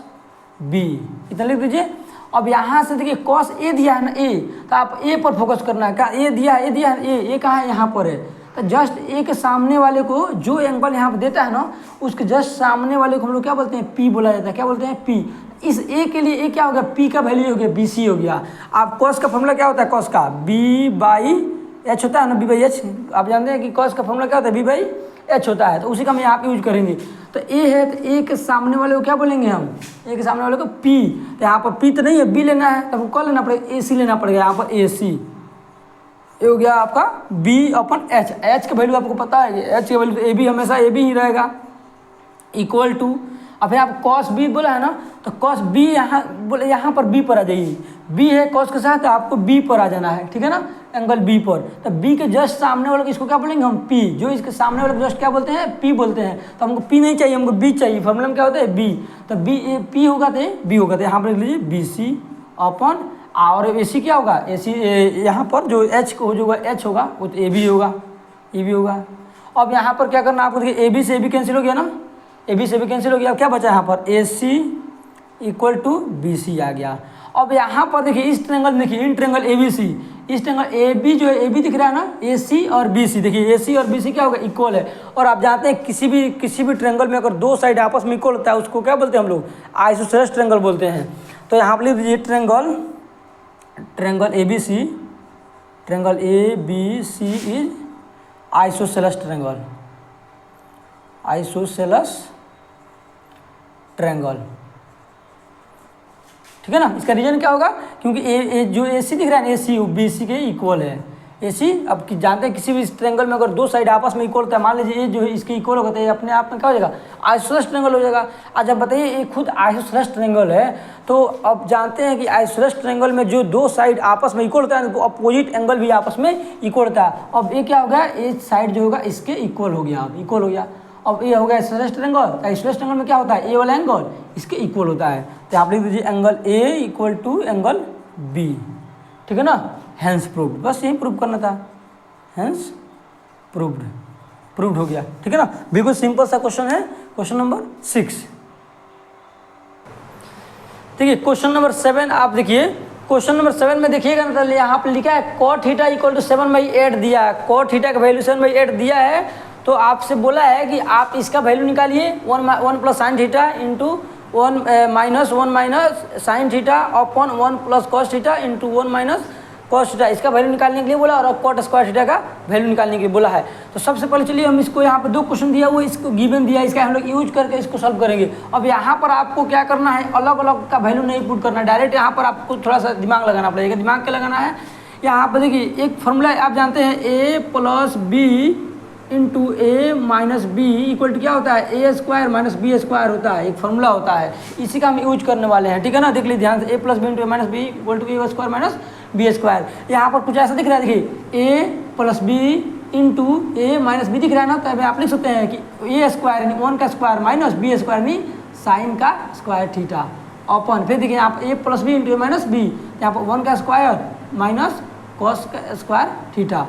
B, इतना लिख दीजिए। अब यहाँ से देखिए कॉस ए दिया है ना ए, तो आप ए पर फोकस करना है, क्या ए दिया है, ए कहाँ है, यहाँ पर है। तो जस्ट ए के सामने वाले को जो एंगल यहाँ पर देता है ना, उसके जस्ट सामने वाले को हम लोग क्या बोलते हैं, पी बोला जाता है, क्या बोलते हैं, पी। इस ए के लिए ए क्या हो गया, पी का वैल्यू हो गया बी सी हो गया। आप कॉस का फॉर्मूला क्या होता है, कॉस का बी बाई एच होता है ना, बी बाई एच। आप जानते हैं कि कॉस का फॉर्मूला क्या होता है, बी बाई एच होता है, तो उसी का हम यहाँ पे यूज करेंगे। तो ए है, तो ए के सामने वाले को क्या बोलेंगे हम, ए के सामने वाले को पी। तो यहाँ पर पी तो नहीं है, बी लेना है, तो हमको कौन लेना पड़ेगा, ए सी लेना पड़ेगा, यहाँ पर ए सी। ये हो गया आपका बी अपन एच, एच का वैल्यू आपको पता है, एच का वैल्यू ए बी हमेशा ए बी ही रहेगा, इक्वल टू। अब फिर आप कॉस बी बोला है ना, तो कॉस बी यहाँ बोले, यहाँ पर बी पर आ जाइए, बी है कॉस के साथ, तो आपको बी पर आ जाना है, ठीक है ना, एंगल बी पर। तो बी के जस्ट सामने वाले को इसको क्या बोलेंगे हम, पी। जो इसके सामने वाले को जस्ट क्या बोलते हैं, पी बोलते हैं। तो हमको पी नहीं चाहिए, हमको बी चाहिए। फॉर्मूला में क्या होता है, बी। तो बी पी होगा तो बी होगा, तो यहाँ पर लिख लीजिए बी सी अपन, और ए सी क्या होगा, ए सी यहाँ पर जो एच को जो एच होगा वो तो ए बी होगा, ए बी होगा। अब यहाँ पर क्या करना आपको, देखिए ए बी से ए बी कैंसिल हो गया ना, ए बी से भी कैंसिल हो गया। अब क्या बचा यहाँ पर, ए सी इक्वल टू बी सी आ गया। अब यहाँ पर देखिए इस ट्रायंगल, देखिए इन ट्रायंगल ए बी सी, इस ट्रायंगल ए बी जो है, ए बी दिख रहा है ना, ए सी और बी सी, देखिए ए सी और बी सी क्या होगा, इक्वल है। और आप जानते हैं किसी भी ट्रायंगल में अगर दो साइड आपस में इक्वल होता है, उसको क्या बोलते हैं हम लोग, आइसोसेलेस ट्रायंगल बोलते हैं। तो यहाँ पर लिख दीजिए triangle A B C, triangle A B C is isosceles triangle, isosceles triangle, ठीक है ना। इसका रीजन क्या होगा, क्योंकि ए जो ए सी दिख रहा है, ए सी बी सी के इक्वल है। ए सी, अब जानते हैं किसी भी ट्रायंगल में अगर दो साइड आपस में इक्वल होता है, मान लीजिए ये जो है इसके इक्वल होगा, तो ये अपने आप में क्या हो जाएगा, आइसोसेलेस ट्रायंगल हो जाएगा। आज अब बताइए ये खुद आइसोसेलेस ट्रायंगल है, तो अब जानते हैं कि आइसोसेलेस ट्रायंगल में जो दो साइड आपस में इक्वल होता है, तो अपोजिट एंगल भी आपस में इक्वल होता है। अब ये क्या होगा, ये साइड जो होगा इसके इक्वल हो गया, अब इक्वल हो गया। अब ये हो गया आइसोसेलेस ट्रायंगल, आइसोसेलेस ट्रायंगल में क्या होता है, ए वाला एंगल इसके इक्वल होता है। तो आप लिख दीजिए angle A equal to angle B, ठीक है ना। हैंस प्रूव्ड, बस यही प्रूव करना था, हैंस प्रूव्ड हो गया, ठीक है ना। बिल्कुल सिंपल सा क्वेश्चन है, क्वेश्चन नंबर 6। देखिए क्वेश्चन नंबर 7 आप देखिए, क्वेश्चन नंबर 7 में देखिएगा ना, तो यहाँ पर लिखा है cot थीटा इक्वल टू 7/8 दिया है। cot थीटा का वैल्यू 7/8 दिया है, तो आपसे बोला है कि आप इसका वैल्यू निकालिए 1 plus sine theta into 1 minus sine theta upon 1 plus cos theta into 1 minus cos theta, इसका वैल्यू निकालने के लिए बोला, और कॉट स्क्वायर थीटा का वैल्यू निकालने के लिए बोला है। तो सबसे पहले चलिए हम इसको, यहाँ पर 2 क्वेश्चन दिया हुआ, इसको गिवन दिया है, इसका हम लोग यूज करके इसको सॉल्व करेंगे। अब यहाँ पर आपको क्या करना है, अलग अलग का वैल्यू नहीं पुट करना है, डायरेक्ट यहाँ पर आपको थोड़ा सा दिमाग लगाना पड़ेगा। दिमाग क्या लगाना है, यहाँ पर देखिए एक फॉर्मूला आप जानते हैं, a plus B into A minus B equal to क्या होता है, A square minus B square होता है, एक फॉर्मूला होता है, इसी का हम यूज करने वाले हैं। ठीक है ना, देख लीजिए ध्यान से, A plus B into A minus B equal to A square minus B square. यहाँ पर कुछ ऐसा दिख रहा है, देखिए A plus B into A minus B दिख रहा है ना, तो अभी आप लिख सकते हैं कि ए स्क्वायर यानी 1 का स्क्वायर माइनस बी स्क्वायर यानी साइन का स्क्वायर थीटा अपन, फिर देखिए यहाँ पर ए plus B into A minus B, यहाँ पर 1 का स्क्वायर माइनस कॉस का स्क्वायर थीटा।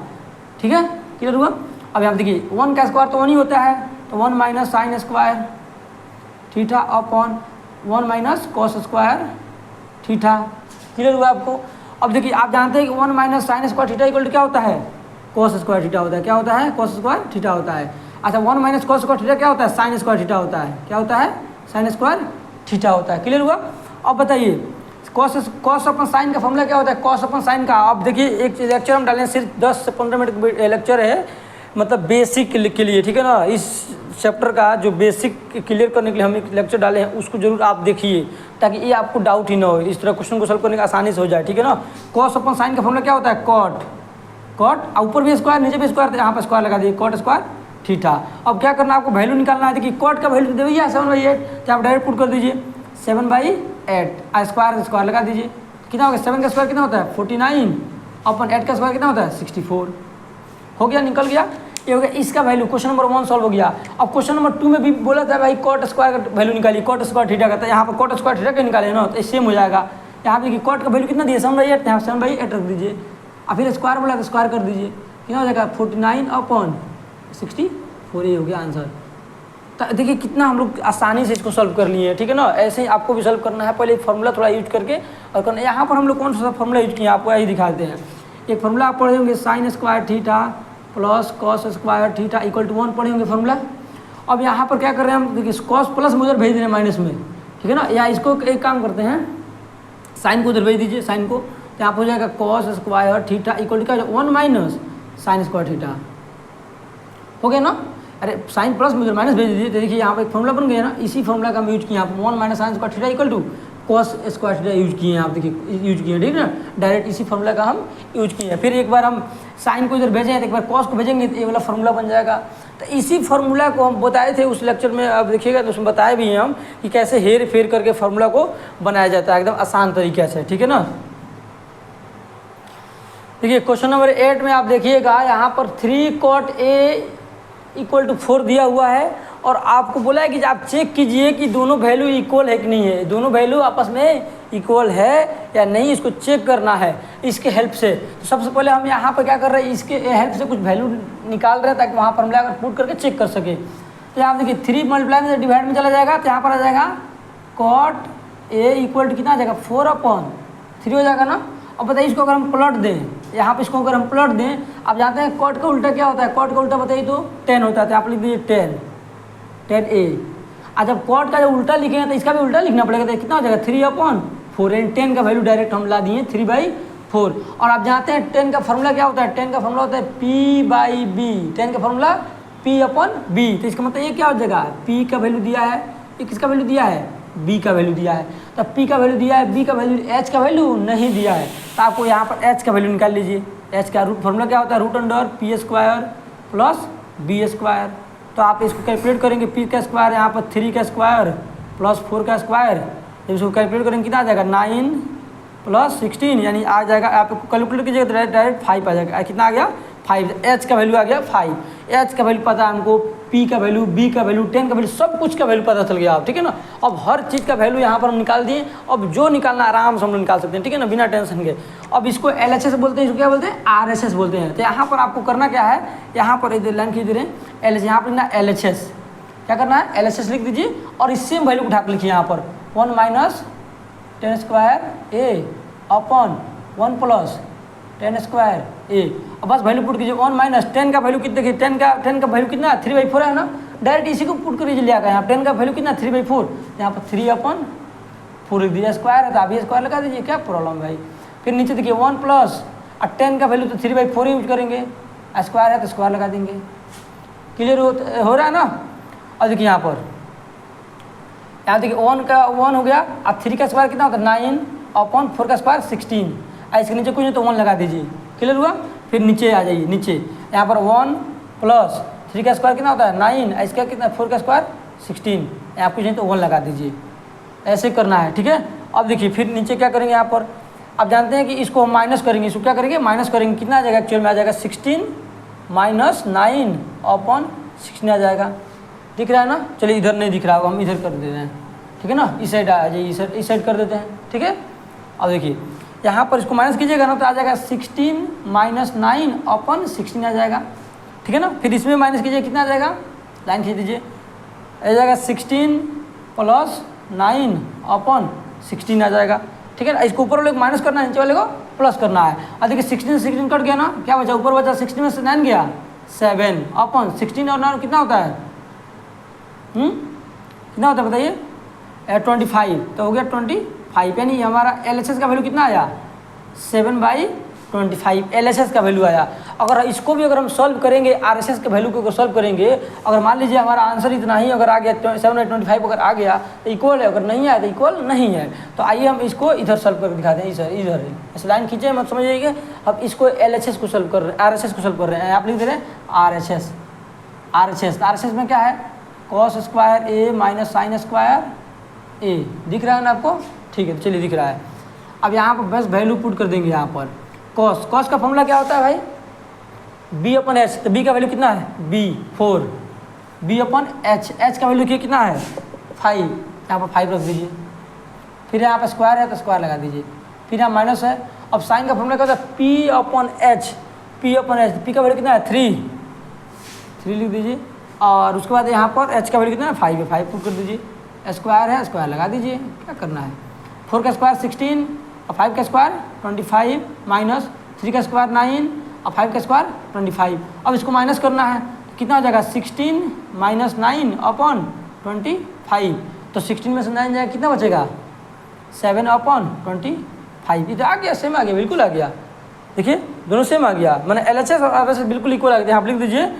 ठीक है, क्लियर हुआ। अब यहाँ देखिए 1 का स्क्वायर तो 1 ही होता है, तो 1 minus sine square theta upon 1 minus cos square theta. Clear हुआ आपको। अब देखिए आप जानते हैं कि 1 minus sine square theta equal to क्या होता है, कॉस स्क्वायर थीटा होता है। क्या होता है, कॉस स्क्वायर थीटा होता है। अच्छा 1 माइनस कॉस स्क्वायर थीटा क्या होता है, साइन स्क्वायर थीटा होता है। क्या होता है, साइन स्क्वायर थीटा होता है। क्लियर हुआ। अब बताइए कॉस अपन साइन का फॉर्मूला क्या होता है, कॉस अपन साइन का। अब देखिए एक लेक्चर हम डालें, सिर्फ 10 से 15 मिनट लेक्चर है, मतलब बेसिक के लिए। ठीक है ना, इस चैप्टर का जो बेसिक क्लियर करने के लिए हम एक लेक्चर डाले हैं, उसको जरूर आप देखिए, ताकि ये आपको डाउट ही ना हो, इस तरह क्वेश्चन को सॉल्व करने का आसानी से हो जाए। ठीक है ना, कॉस अपन साइन का फॉर्मूला क्या होता है, कॉट ऊपर भी स्क्वायर नीचे भी स्क्वायर, यहाँ पर स्क्वायर लगा दीजिए, कॉट स्क्वायर थीटा। अब क्या करना है, आपको वैल्यू निकालना है। देखिए कॉट का वैल्यू दे भैया 7/8, तो आप डायरेक्ट पुट कर दीजिए 7/8, स्क्वायर लगा दीजिए, कितना होगा, 7 का स्क्वायर कितना होता है 49 अपन 8 का स्क्वायर कितना होता है 64। हो गया, निकल गया, ये हो गया इसका वैल्यू। क्वेश्चन नंबर 1 सॉल्व हो गया। अब क्वेश्चन नंबर 2 में भी बोला था भाई कॉट स्क्वायर का वैल्यू निकालिए, कॉट स्क्वायर थीटा का, तो यहाँ पर कॉट स्क्वायर थीटा का निकाले ना, तो सेम हो जाएगा। यहाँ पे देखिए कॉट का वैल्यू कितना दिया 7/8, यहाँ 7/8 रख दीजिए, और फिर स्क्वायर बोला तो स्क्वायर कर दीजिए, कितना हो जाएगा 49 अपॉन 64। ये हो गया आंसर। तो देखिए कितना हम लोग आसानी से इसको सॉल्व कर लिए हैं। ठीक है ना, ऐसे ही आपको भी सॉल्व करना है। पहले फार्मूला थोड़ा यूज करके और करना। यहाँ पर हम लोग कौन सा फार्मूला यूज किए आपको यही दिखाते हैं। एक फार्मूला आप पढ़े होंगे, sine square theta plus cos square theta equal to 1 पढ़े होंगे फार्मूला। अब यहाँ पर क्या कर रहे हैं हम, देखिए कॉस प्लस में उधर भेज दे रहे हैं माइनस में। ठीक है ना, या इसको एक काम करते हैं, साइन को उधर भेज दीजिए, साइन को, तो यहाँ पर हो जाएगा cos square theta equal to क्या, 1 माइनस साइन स्क्वायर थीटा। हो गया ना, अरे साइन प्लस में उधर माइनस भेज दीजिए, तो देखिए यहाँ पर एक फॉर्मूला बन गया ना, इसी फॉर्मूला का हम यूज किए यहाँ पर 1 minus sine square theta equal to cos square theta use किए हैं। आप देखिए यूज किए हैं, ठीक है ना, डायरेक्ट इसी फॉर्मूला का हम यूज किए हैं। फिर एक बार हम साइन को इधर भेजें तो एक बार कॉस को भेजेंगे, तो ये वाला फॉर्मूला बन जाएगा। तो इसी फॉर्मूला को हम बताए थे उस लेक्चर में, अब देखिएगा तो उसमें बताए भी हैं हम कि कैसे हेर फेर करके फॉर्मूला को बनाया जाता है एकदम आसान तरीके से। ठीक है ना, देखिए क्वेश्चन नंबर 8 में आप देखिएगा, यहाँ पर 3 cot A इक्वल टू 4 दिया हुआ है, और आपको बोला है कि आप चेक कीजिए कि दोनों वैल्यू इक्वल है कि नहीं है, दोनों वैल्यू आपस में इक्वल है या नहीं, इसको चेक करना है इसके हेल्प से। तो सबसे पहले हम यहाँ पर क्या कर रहे हैं, इसके हेल्प से कुछ वैल्यू निकाल रहे हैं, ताकि वहाँ पर हम लाकर पुट करके चेक कर सके। तो यहाँ देखिए 3 मल्टीप्लाई में डिवाइड में चला जाएगा, तो यहाँ पर आ जाएगा cot A इक्वल टू कितना आ जाएगा 4/3 हो जाएगा ना। अब बताइए इसको अगर हम प्लॉट दें, यहाँ पे इसको अगर हम प्लॉट दें, आप जानते हैं कॉट का उल्टा क्या होता है, कॉट का उल्टा बताइए तो 10 होता है, तो आप लिख दीजिए 10A। और जब कॉट का जब उल्टा लिखेंगे तो इसका भी उल्टा लिखना पड़ेगा, तो कितना हो जाएगा 3/4, यानी 10 का वैल्यू डायरेक्ट हम ला दिए 3/4। और आप जानते हैं 10 का फॉर्मूला क्या होता है, 10 का फॉर्मूला होता है P/B, 10 का फॉर्मूला P/B। तो इसका मतलब ये क्या हो जाएगा, P का वैल्यू दिया है, ये किसका वैल्यू दिया है, B का वैल्यू दिया है। तो P का वैल्यू दिया है, B का वैल्यू, H का वैल्यू नहीं दिया है, तो आपको यहाँ पर H का वैल्यू निकाल लीजिए। H का रूट फॉर्मूला क्या होता है, √P² प्लस B²। तो आप इसको कैलकुलेट करेंगे, P का स्क्वायर यहाँ पर 3 का स्क्वायर प्लस 4 का स्क्वायर, जब इसको कैलकुलेट करेंगे कितना आ जाएगा 9 + 16, यानी आ जाएगा, आप कैलकुलेट कीजिएगा तो डायरेक्ट 5 आ जाएगा। कितना आ गया 5, H का वैल्यू आ गया 5। H का वैल्यू पता है हमको, P का वैल्यू, B का वैल्यू, 10 का वैल्यू, सब कुछ का वैल्यू पता चल गया आप। ठीक है ना, अब हर चीज़ का वैल्यू यहाँ पर हम निकाल दिए। अब जो निकालना आराम से हम लोग निकाल सकते हैं, ठीक है ना, बिना टेंशन के। अब इसको LHS बोलते हैं, इसको क्या बोलते हैं, RHS बोलते हैं। तो यहाँ पर आपको करना क्या है, यहाँ पर इधर लाइन खींच रहे हैं LHS, यहाँ पर लिखना LHS, क्या करना है LHS लिख दीजिए, और इस सेम वैल्यू को उठा कर लिखिए यहाँ पर 1 - 10² A अपॉन 1 प्लस 10 स्क्वायर ए। अब बस वैल्यू पुट कीजिए 1 माइनस 10 का वैल्यू कितना, 10 का वैल्यू कितना 3/4 है ना, डायरेक्ट इसी को पुट कर लीजिए लिया यहाँ 10 का वैल्यू कितना 3/4, यहाँ पर 3/4 लिख दीजिए, स्क्वायर है तो आप ये स्क्वायर लगा दीजिए, क्या प्रॉब्लम भाई। फिर नीचे देखिए 1 प्लस 10 का वैल्यू तो 3/4 यूज करेंगे, स्क्वायर है तो स्क्वायर लगा देंगे। क्लियर हो रहा है ना। और देखिए यहाँ देखिए 1 का 1 हो गया, अब 3 का स्क्वायर कितना होता है 9 अपॉन 4 का स्क्वायर 16, इसके नीचे कुछ नहीं तो 1 लगा दीजिए। क्लियर हुआ। फिर नीचे आ जाइए, नीचे यहाँ पर 1 प्लस 3 का स्क्वायर कितना होता है 9, इसका कितना 4 का स्क्वायर 16, यहाँ कुछ नहीं तो 1 लगा दीजिए। ऐसे करना है, ठीक है। अब देखिए फिर नीचे क्या करेंगे यहाँ पर, आप जानते हैं कि इसको हम माइनस करेंगे, इसको क्या करेंगे माइनस करेंगे, कितना आ जाएगा एक्चुअल में आ जाएगा 16 माइनस 9 अपॉन 16 आ जाएगा। दिख रहा है ना। चलिए इधर नहीं दिख रहा होगा, हम इधर कर देते हैं, ठीक है ना। इस साइड आ जाइए, इस साइड कर देते हैं, ठीक है। अब देखिए यहाँ पर इसको माइनस कीजिएगा ना तो आ जाएगा 16 माइनस 9 अपॉन 16 आ जाएगा, ठीक है ना। फिर इसमें माइनस कीजिए, कितना आ जाएगा, लाइन खींच दीजिए, आ जाएगा 16 प्लस 9 अपॉन 16 आ जाएगा, ठीक है ना। इसको ऊपर वाले को माइनस करना है, नीचे वाले को प्लस करना है। अब देखिए 16 से 16 कट गया ना, क्या बचा, ऊपर बचा 16 में से 9 गया 7 अपॉन 16 और 9 कितना होता है, कितना होता है बताइए 25, तो हो गया 25, यानी हमारा LHS का वैल्यू कितना आया 7/25 LHS का वैल्यू आया। अगर इसको भी अगर हम सॉल्व करेंगे RHS के वैल्यू को अगर सॉल्व करेंगे, अगर मान लीजिए हमारा आंसर इतना ही अगर आ गया 7/25 अगर आ गया तो इक्वल है, अगर नहीं आया तो इक्वल नहीं है। तो आइए हम इसको इधर सॉल्व करके दिखाते हैं, इधर इस लाइन खींचे मत समझिएगा। अब इसको LHS को सॉल्व कर रहे हैं, RHS को सॉल्व कर रहे हैं, आप लिख दे रहे हैं RHS में क्या है कॉस स्क्वायर ए माइनस साइन स्क्वायर ए, दिख रहा है ना आपको, ठीक है। तो चलिए दिख रहा है। अब यहाँ पर बस वैल्यू पुट कर देंगे यहाँ पर, कॉस का फॉर्मूला क्या होता है भाई B/H, तो B का वैल्यू कितना है B4, B/H का वैल्यू कितना है 5, यहाँ पर 5 रख दीजिए। फिर यहाँ पर स्क्वायर है तो स्क्वायर लगा दीजिए, फिर यहाँ माइनस है। अब साइन का फॉर्मूला क्या होता है P/H, P का वैल्यू कितना है 3 लिख दीजिए। और उसके बाद यहाँ पर H का वैल्यू कितना है 5 है, 5 पुट कर दीजिए, स्क्वायर है स्क्वायर लगा दीजिए, क्या करना है। 4 का स्क्वायर 16 और 5 का स्क्वायर 25 माइनस 3 का स्क्वायर 9 और 5 का स्क्वायर 25। अब इसको माइनस करना है, कितना हो जाएगा 16 माइनस 9 अपॉन 25, तो 16 में से 9 जाएगा कितना बचेगा 7/25। ये तो आ गया, सेम आ गया, बिल्कुल आ गया। देखिए दोनों सेम आ गया, मैंने LHS और RHS बिल्कुल इक्वल आ गया। आप लिख दीजिए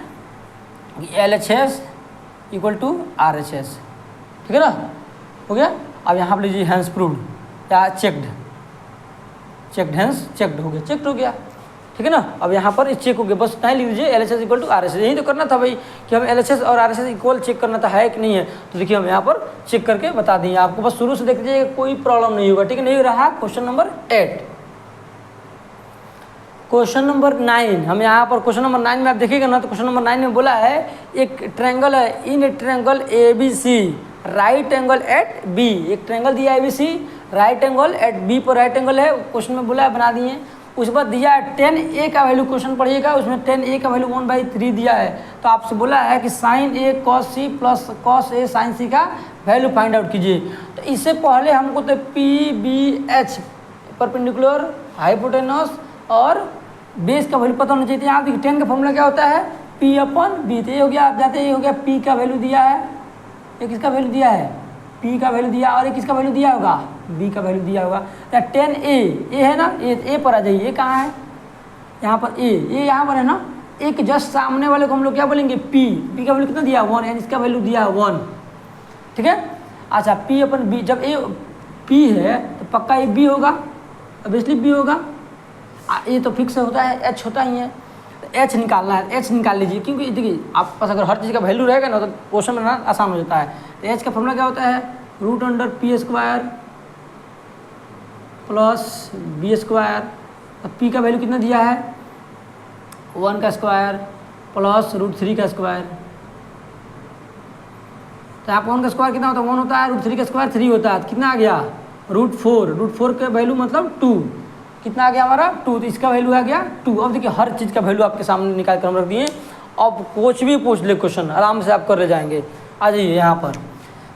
LHS इक्वल टू RHS, ठीक है ना, हो गया। अब यहाँ पर लीजिए हैंस प्रूव्ड या चेक्ड हैंस चेक्ड हो गया, ठीक है ना। अब यहाँ पर चेक हो गया, बस नहीं लिख दीजिए LHS इक्वल टू RHS, यही तो करना था भाई कि हम LHS और RHS इक्वल चेक करना था, है कि नहीं है। तो देखिए हम यहाँ पर चेक करके बता देंगे आपको, बस शुरू से देख लीजिए कोई प्रॉब्लम नहीं होगा, ठीक है। नहीं रहा क्वेश्चन नंबर 8, क्वेश्चन नंबर 9। हम यहाँ पर क्वेश्चन नंबर 9 में आप देखिएगा ना, तो क्वेश्चन नंबर 9 में बोला है एक ट्रायंगल है, in a triangle ABC right angle at B, एक ट्रायंगल दिया है ABC right angle at B पर राइट एंगल है, क्वेश्चन में बोला है बना दिए। उसके बाद दिया है 10A का वैल्यू, क्वेश्चन पढ़िएगा, उसमें 10A का वैल्यू 1/3 दिया है। तो आपसे बोला है कि sine A cos C plus cos A sine C का वैल्यू फाइंड आउट कीजिए। तो इससे पहले हमको तो PBH परपेंडिकुलर हाइपोटेनस और बेस का वैल्यू पता होना चाहिए। यहाँ देखिए 10 का फॉर्मूला क्या होता है P/B, तो ये हो गया, आप जानते हैं ये हो गया P का वैल्यू दिया है, एक इसका वैल्यू दिया है P का वैल्यू दिया, और एक इसका वैल्यू दिया होगा B का वैल्यू दिया होगा। तो 10A है ना, A पर आ जाइए, ये कहाँ है यहाँ पर A यहाँ पर है ना, एक जस्ट सामने वाले को हम लोग क्या बोलेंगे P का वैल्यू कितना दिया 1, यानी इसका वैल्यू दिया 1, ठीक है। अच्छा P/B, जब P है तो पक्का ये B होगा, ऑब्वियसली B होगा, ये तो फिक्स होता है, H होता ही है। तो H निकालना है, H निकाल लीजिए, क्योंकि देखिए आप पास अगर हर चीज़ का वैल्यू रहेगा ना तो क्वेश्चन बनाना आसान हो जाता है। तो H का फॉर्मूला क्या होता है √P² प्लस B²। तो P का वैल्यू कितना दिया है 1 का स्क्वायर प्लस √3 का स्क्वायर। तो यहाँ पर 1 का स्क्वायर कितना होता है 1 होता है, √3 का स्क्वायर 3 होता है, कितना आ गया √4 का वैल्यू मतलब 2, कितना आ गया हमारा 2, तो इसका वैल्यू आ गया 2। अब देखिए हर चीज़ का वैल्यू आपके सामने निकाल कर हम रख दिए। अब कुछ भी पूछ ले क्वेश्चन आराम से आप कर ले जाएंगे। आ जाइए यहाँ पर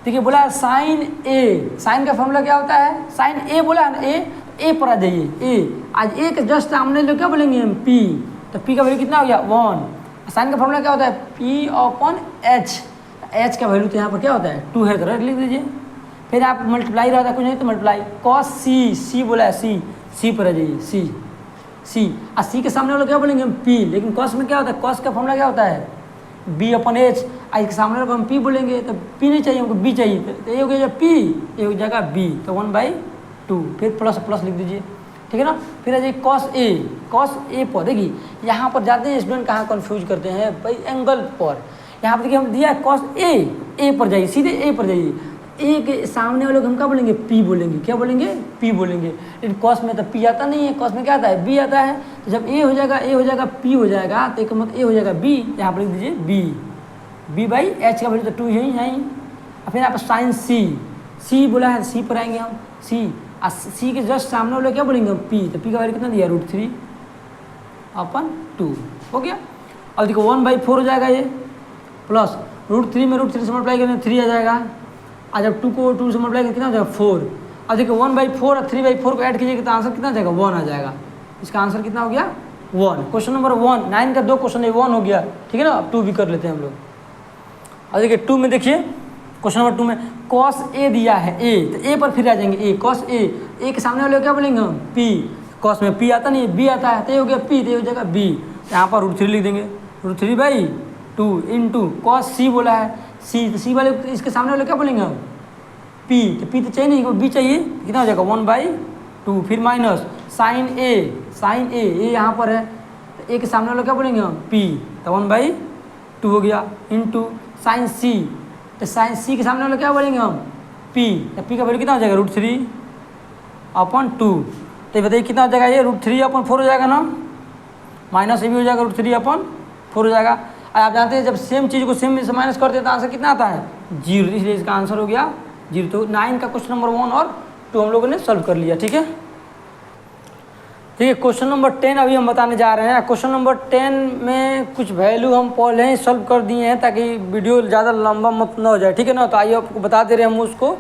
देखिए बोला है साइन A, साइन का फॉर्मूला क्या होता है साइन A बोला है ना A, ए पर आ जाइए, ए आज ए के जस्ट सामने लोग क्या बोलेंगे हम पी, तो पी का वैल्यू कितना हो गया 1। साइन का फॉर्मूला क्या होता है पी अपॉन एच, एच का वैल्यू तो यहाँ पर क्या होता है 2 है, तो लिख दीजिए। फिर आप मल्टीप्लाई रहता है कुछ नहीं तो मल्टीप्लाई कॉस सी, सी बोला है सी पर आ जाइए सी और सी के सामने वाला क्या बोलेंगे हम पी, लेकिन कॉस में क्या होता है, कॉस का फॉर्मूला क्या होता है बी अपॉन एच, आज के सामने वाले को हम पी बोलेंगे तो पी नहीं चाहिए हमको बी चाहिए, तो ये हो गया पी, ये हो जाएगा बी, तो 1/2 फिर प्लस प्लस लिख दीजिए, ठीक है ना। फिर आ जाइए कॉस ए पर, देखिए यहाँ पर जाते हैं स्टूडेंट कहाँ कन्फ्यूज करते हैं भाई एंगल पर, यहाँ पर देखिए हम दिया है कॉस ए पर जाइए, सीधे ए पर जाइए, ए के सामने वाले को हम क्या बोलेंगे पी बोलेंगे, क्या बोलेंगे पी बोलेंगे, लेकिन कॉस में तो पी आता नहीं है, कॉस में क्या आता है बी आता है, तो जब ए हो जाएगा पी हो जाएगा, तो एक मतलब ए हो जाएगा बी, यहाँ पर लिख दीजिए बी बाई एच का वैल्यू तो 2 है ही। और फिर यहाँ पर साइन सी बोला है, सी पर आएंगे हम सी के जस्ट सामने वाले क्या बोलेंगे हम पी, तो पी का वैल्यू कितना दिया √3/2 हो गया। अब देखो 1/4 हो जाएगा ये, प्लस √3 में √3 से मल्टीप्लाई करेंगे 3 आ जाएगा, आज जब 2 को 2 से मल्टीप्लाई करें कितना हो जाएगा 4। अब देखिए 1/4 और 3/4 को ऐड कीजिएगा तो आंसर कितना आ जाएगा 1 आ जाएगा, इसका आंसर कितना हो गया 1। क्वेश्चन नंबर 1, 9 का 2 क्वेश्चन 1 हो गया, ठीक है ना। अब 2 भी कर लेते हैं हम लोग। अब देखिए 2 में देखिए क्वेश्चन नंबर 2 में कॉस ए दिया है ए, तो ए पर फिर आ जाएंगे ए कॉस ए के सामने वाले क्या बोलेंगे हम पी, कॉस में पी आता नहीं बी आता है, तो ये हो गया पी, तो ये हो जाएगा बी, यहाँ पर √3 लिख देंगे, √3/2 इंटू कॉस सी बोला है सी, तो सी वाले इसके सामने वाले क्या बोलेंगे हम पी, तो पी तो चाहिए नहीं बी चाहिए, कितना हो जाएगा 1/2, फिर माइनस साइन ए ये यहाँ पर है, तो ए के सामने वाले क्या बोलेंगे हम पी, तो 1/2 हो गया, इंटू साइन सी, तो साइन सी के सामने वाले क्या बोलेंगे हम पी, तो पी का वैल्यू कितना हो जाएगा √3/2, तो ये बताइए कितना हो जाएगा ये √3/4 हो जाएगा ना, माइनस ये भी हो जाएगा √3/4 हो जाएगा। आप जानते हैं जब सेम चीज़ को सेम से माइनस करते हैं तो आंसर कितना आता है 0, इसलिए इसका आंसर हो गया 0। तो 9 का क्वेश्चन नंबर 1 और 2 हम लोगों ने सॉल्व कर लिया, ठीक है। ठीक है, क्वेश्चन नंबर 10 अभी हम बताने जा रहे हैं। क्वेश्चन नंबर 10 में कुछ वैल्यू हम पहले ही सॉल्व कर दिए हैं ताकि वीडियो ज़्यादा लंबा मत ना हो जाए, ठीक है ना। तो आइए आपको बता दे रहे हैं हम उसको।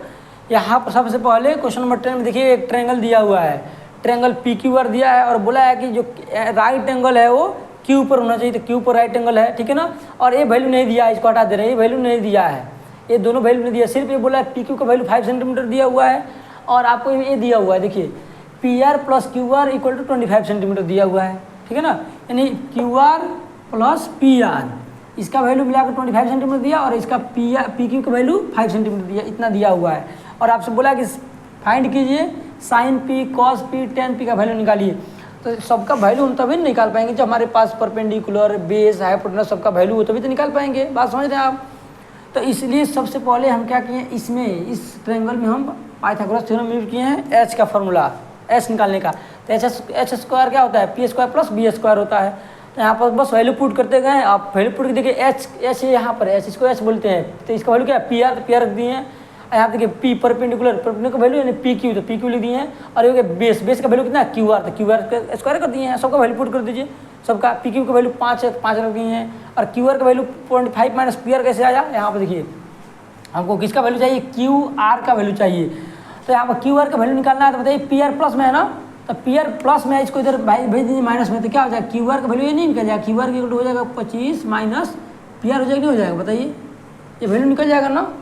यहाँ पर सबसे पहले क्वेश्चन नंबर 10 में देखिए एक ट्रायंगल दिया हुआ है, ट्रायंगल PQR दिया है और बोला है कि जो राइट एंगल है वो क्यू पर होना चाहिए, तो क्यू पर राइट एंगल है, ठीक है ना। और ये वैल्यू नहीं दिया है, इसको हटा दे रहे हैं, ये वैल्यू नहीं दिया है, ये दोनों वैल्यू नहीं दिया, सिर्फ ये बोला है PQ का वैल्यू 5 सेंटीमीटर दिया हुआ है और आपको ये दिया हुआ है, देखिए PR + QR = 25 सेंटीमीटर दिया हुआ है, ठीक है ना। यानी QR + PR इसका वैल्यू मिलाकर 25 सेंटीमीटर दिया और इसका PQ का वैल्यू 5 सेंटीमीटर दिया, इतना दिया हुआ है। और आपसे बोला कि फाइंड कीजिए sine P, cos P, tan P का वैल्यू निकालिए। तो सबका वैल्यू हम तभी निकाल पाएंगे जब हमारे पास परपेंडिकुलर, बेस, हाइपोटेनस सबका वैल्यू हो, तभी तो निकाल पाएंगे, बात समझ रहे हैं आप। तो इसलिए सबसे पहले हम क्या किए, इसमें इस ट्रायंगल में हम पाइथागोरस थ्योरम यूज किए हैं एच का फॉर्मूला, एच निकालने का। तो एच स्क्वायर क्या होता है, P² + B² होता है। तो यहाँ पर बस वैल्यू पुट करते गए, आप वैल्यू पुट के देखिए एच यहाँ पर एच, इसको एच बोलते हैं, तो इसका वैल्यू क्या है PR रख दिए हैं। यहाँ देखिए P परपेंडिकुलर का वैल्यू यानी PQ, तो PQ लिख दिए हैं। और ये बेस का वैल्यू कितना है QR, तो QR का स्क्वायर कर दिए हैं, सबका वैल्यू पुट कर दीजिए। सबका PQ का वैल्यू 5 है, 5 रख दिए हैं। और QR का वैल्यू 0.5 - PR कैसे आया, यहाँ पर देखिए हमको किसका वैल्यू चाहिए, QR का वैल्यू चाहिए। तो यहाँ पर QR का वैल्यू निकालना है, तो बताइए PR प्लस में है ना, तो PR प्लस में है, इसको इधर भेज दीजिए माइनस में, तो क्या हो जाएगा QR का वैल्यू ये नहीं निकल जाएगा, QR की हो जाएगा 25 माइनस PR हो जाएगा, नहीं हो जाएगा, बताइए ये वैल्यू निकल जाएगा ना।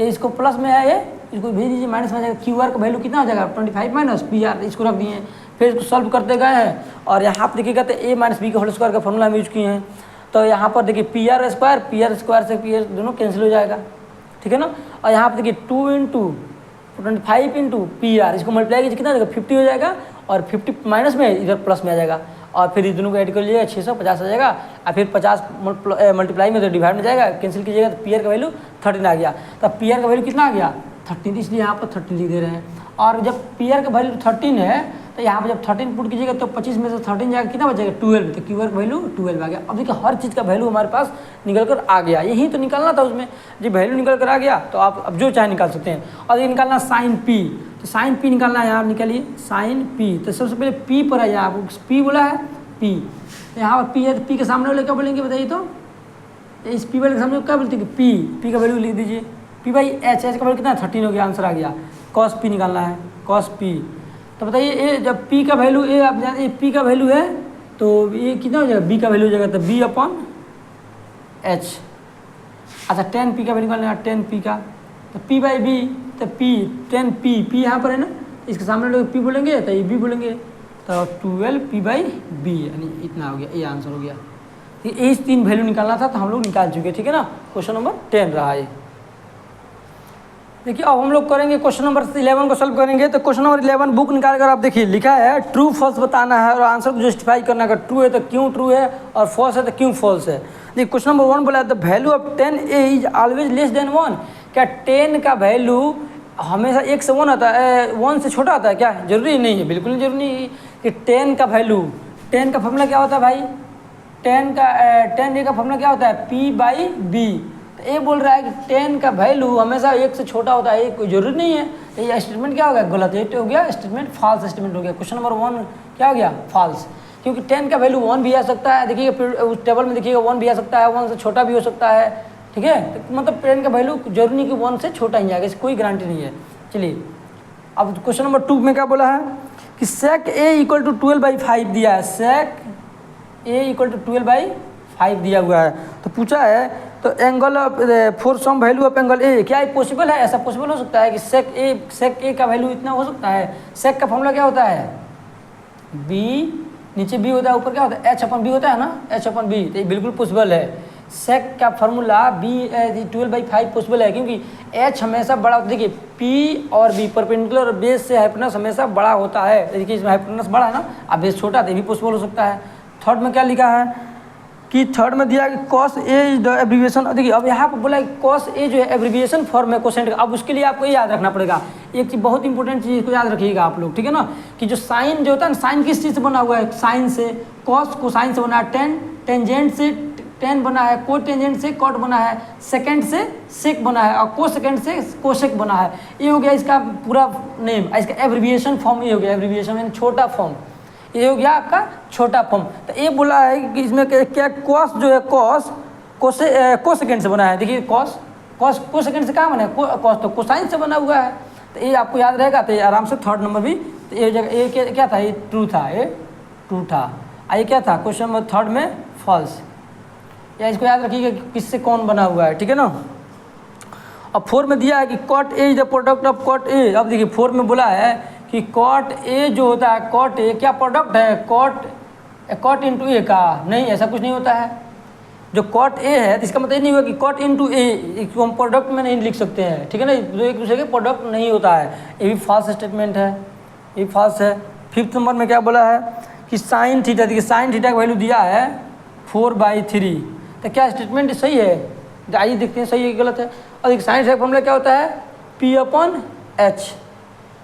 ये इसको प्लस में है, ये इसको भेज दीजिए माइनस में आ जाएगा। QR का वैल्यू कितना हो जाएगा 25 - PR, इसको रख दिए हैं। फिर इसको सॉल्व करते गए हैं और यहाँ पर देखिएगा तो A - B का होल स्क्वायर का फॉर्मूला हम यूज किए हैं। तो यहाँ पर देखिए PR² से PR दोनों कैंसिल हो जाएगा, ठीक है ना। और यहाँ पर देखिए 2 × 25 × PR, इसको मल्टीप्लाई कीजिए कितना देगा 50 हो जाएगा, और 50 माइनस में इधर प्लस में आ जाएगा। और फिर इस दोनों को ऐड कर लीजिएगा 650 आ जाएगा, और फिर 50 मल्टीप्लाई में तो डिवाइड में जाएगा, कैंसिल कीजिएगा तो PR का वैल्यू 13 आ गया। तो PR का वैल्यू कितना आ गया 13, इसलिए यहाँ पर 13 लिख दे रहे हैं। और जब PR का वैल्यू 13 है तो यहाँ पर जब 13 पुट कीजिएगा तो 25 में से 13 जाएगा, कितना बचेगा 12, तो QR का वैल्यू 12 आ गया। अब देखिए हर चीज़ का वैल्यू हमारे पास निकल कर आ गया, यही तो निकालना था उसमें, जब वैल्यू निकल कर आ गया तो आप अब जो चाहे निकाल सकते हैं। और ये निकालना साइन P, तो साइन P निकालना है, यहाँ निकालिए साइन P। तो सबसे पहले P पर आ जाए, आपको P बोला है P, यहाँ पर P है, तो P के सामने वाले क्या बोलेंगे बताइए, तो इस P वाले के सामने क्या बोलते हैं P का वैल्यू लिख दीजिए, P/H, H का वैल्यू कितना 13 हो गया, आंसर आ गया। cos P निकालना है, cos P तो बताइए ए जब p का वैल्यू ए आप जानते हैं p का वैल्यू है तो ये कितना हो जाएगा, b का वैल्यू हो जाएगा तो b अपॉन h। अच्छा 10p का वैल्यू निकालना, 10p का तो p बाई बी, तो p 10p यहाँ पर है ना, इसके सामने लोग p बोलेंगे तो ये b बोलेंगे, तो 12p बाई बी, यानी इतना हो गया, ये आंसर हो गया। ठीक है, इस 3 वैल्यू निकालना था तो हम लोग निकाल चुके, ठीक है ना। क्वेश्चन नंबर 10 रहा है। देखिए अब हम लोग करेंगे क्वेश्चन नंबर 11 को सॉल्व करेंगे। तो क्वेश्चन नंबर 11 बुक निकाल कर आप देखिए, लिखा है ट्रू फॉल्स बताना है और आंसर को जस्टिफाई करना है। ट्रू है तो क्यों ट्रू है और फॉल्स है तो क्यों फॉल्स है। देखिए क्वेश्चन नंबर 1 बोला the value of 10a is always less than 1। क्या 10 का वैल्यू हमेशा 1 से 1 आता है, 1 से छोटा आता है क्या? जरूरी नहीं है, बिल्कुल जरूरी नहीं कि 10 का वैल्यू, 10 का फॉर्मूला क्या होता है भाई, 10 का फॉर्मूला क्या होता है, p बाई बी। तो ये बोल रहा है कि 10 का वैल्यू हमेशा 1 से छोटा होता है, ये कोई जरूरी नहीं है। ये स्टेटमेंट क्या हो गया, गलत। ये हो गया स्टेटमेंट फॉल्स स्टेटमेंट हो गया। क्वेश्चन नंबर 1 क्या हो गया, फॉल्स, क्योंकि 10 का वैल्यू 1 भी आ सकता है। देखिए फिर उस टेबल में देखिएगा 1 भी आ सकता है, 1 से छोटा भी हो सकता है, ठीक है। तो मतलब 10 का वैल्यू जरूरी नहीं कि 1 से छोटा ही आएगा, इसकी कोई गारंटी नहीं है। चलिए अब क्वेश्चन नंबर 2 में क्या बोला है कि सेक ए इक्वल टू 12/5 दिया है, सेक ए इक्वल टू 12/5 दिया हुआ है। तो पूछा है तो angle of for some value of angle A, क्या ये पॉसिबल है, ऐसा पॉसिबल हो सकता है कि सेक ए का वैल्यू इतना हो सकता है। सेक का फॉर्मूला क्या होता है, बी, नीचे बी होता है, ऊपर क्या होता है, एच अपन बी होता है ना, एच अपन बी। तो ये बिल्कुल पॉसिबल है। सेक का फार्मूला बी 12/5 पॉसिबल है, क्योंकि एच हमेशा बड़ा होता है। देखिए पी और बी परपेंडिकुलर बेस से हाइपोटेनस हमेशा बड़ा होता है। देखिए इसमें हाइपोटेनस बड़ा है ना, अब बेस छोटा तो ये भी पॉसिबल हो सकता है। थर्ड में क्या लिखा है कि थर्ड में दिया कि cos A is the abbreviation. देखिए अब यहाँ पर बोला कि कॉस ए जो है एब्रीविएशन फॉर्म है कोसेंट का। अब उसके लिए आपको ये याद रखना पड़ेगा, एक चीज़ बहुत इंपॉर्टेंट चीज़ को याद रखिएगा आप लोग, ठीक है ना, कि जो साइन जो होता है ना, साइन किस चीज़ से बना हुआ है, साइन से, कॉस कोसाइन से बना है, टेंजेंट से टेन बना है, को टेंजेंट से कॉट बना है, सेकेंड से सेक बना है और को सेकेंड से कोसेक बना है। ये हो गया इसका पूरा नेम, इसका एब्रीविएशन फॉर्म ये हो गया, एब्रीविएशन यानी छोटा फॉर्म, ये हो गया आपका छोटा फॉर्म। तो ये बोला है कि इसमें क्या कॉस जो है कॉस को सेकेंड से बना है। देखिए कॉस को सेकेंड से कहाँ बना है, कॉस तो कोसाइन से बना हुआ है। तो ये आपको याद रहेगा, तो ये आराम से थर्ड नंबर भी, तो ये जगह ये क्या था, ये ट्रू था, ये ट्रू था। ये क्या था, क्वेश्चन नंबर थर्ड में फॉल्स। या इसको याद रखिएगा कि किससे कौन बना हुआ है, ठीक है ना। अब 4 में दिया है कि cot A is the product of cot A. अब देखिए 4 में बोला है कि कॉट ए जो होता है, कॉट ए क्या प्रोडक्ट है, कॉट इंटू ए का, नहीं ऐसा कुछ नहीं होता है। जो कॉट ए है तो इसका मतलब ये नहीं हुआ कि कॉट इंटू ए, इसको हम प्रोडक्ट में नहीं लिख सकते हैं, ठीक है ना, जो एक दूसरे के प्रोडक्ट नहीं होता है। ये भी फॉल्स स्टेटमेंट है, ये फॉल्स है। 5th नंबर में क्या बोला है कि साइन थीटा, देखिए साइन थीटा का वैल्यू दिया है 4/3। तो क्या स्टेटमेंट सही है, आइए देखते हैं सही है कि गलत है। और एक साइन थीटा का फॉर्मूला क्या होता है, P/H।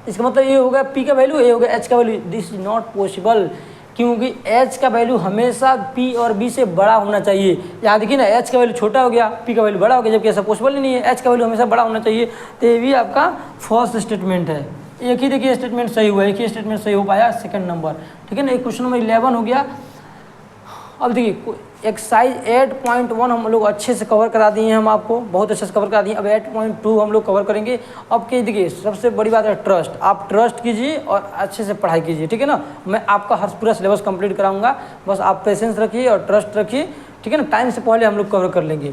इसका मतलब ये होगा P का वैल्यू, ये होगा H का value. This is not possible, क्योंकि H का वैल्यू हमेशा P और B से बड़ा होना चाहिए। यहाँ देखिए ना, H का वैल्यू छोटा हो गया, P का वैल्यू बड़ा हो गया, जबकि ऐसा पॉसिबल ही नहीं है, H का वैल्यू हमेशा बड़ा होना चाहिए। तो ये भी आपका फॉल्स स्टेटमेंट है। एक ही देखिए स्टेटमेंट सही हुआ, एक ही स्टेटमेंट सही हो पाया, सेकंड नंबर, ठीक है ना। एक क्वेश्चन नंबर 11 हो गया। अब देखिए एक्सरसाइज 8.1 हम लोग अच्छे से कवर करा दिए हैं, हम आपको बहुत अच्छे से कवर करा दिए। अब 8.2 हम लोग कवर करेंगे। अब के देखिए सबसे बड़ी बात है ट्रस्ट, आप ट्रस्ट कीजिए और अच्छे से पढ़ाई कीजिए, ठीक है ना। मैं आपका हर पूरा सिलेबस कंप्लीट कराऊंगा, बस आप पेशेंस रखिए और ट्रस्ट रखिए, ठीक है ना। टाइम से पहले हम लोग कवर कर लेंगे।